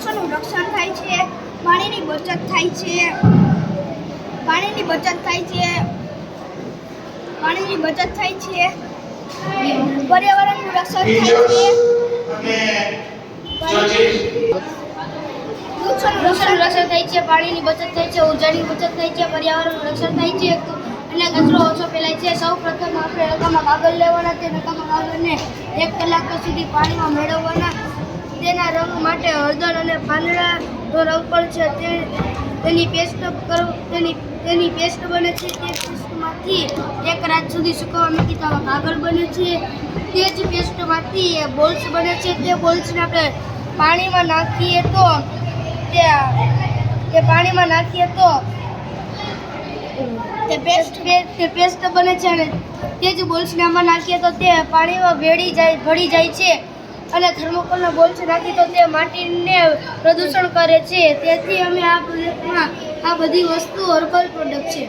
વૃક્ષોનું રક્ષણ થાય છે, પાણીની બચત થાય છે, પાણીની બચત થાય છે, પાણીની બચત થાય છે, પર્યાવરણનું રક્ષણ થાય છે, વૃક્ષોનું રક્ષણ થાય છે, પાણીની બચત થાય છે, ઉર્જાની બચત થાય છે, પર્યાવરણનું રક્ષણ થાય છે અને કચરો ઓછો ફેલાય છે. સૌ પ્રથમ આપણે નકામા કાગળ લેવાના, તે નકામા કાગળને 1 કલાક સુધી પાણીમાં મેળવવાના. તેના રંગ માટે હળદર અને પાંદડાનો રંગ પણ છે, તેની પેસ્ટ બને છે. તે પેસ્ટમાંથી 1 રાત સુધી સુકવવા મૂકી તો કાગળ બને છે. તે જ પેસ્ટમાંથી બોલ્સ બને છે. તે બોલ્સને આપણે પાણીમાં નાખીએ તો તે પેસ્ટ બને છે અને તે જ બોલ્સને આમાં નાખીએ તો તે પાણીમાં ભળી જાય છે અને થર્મોકોલના બોલ્સ નાખીએ તો તે માટીને પ્રદૂષણ કરે છે. તેથી અમે આ પ્રોજેક્ટમાં આ બધી વસ્તુ હર્બલ પ્રોડક્ટ છે.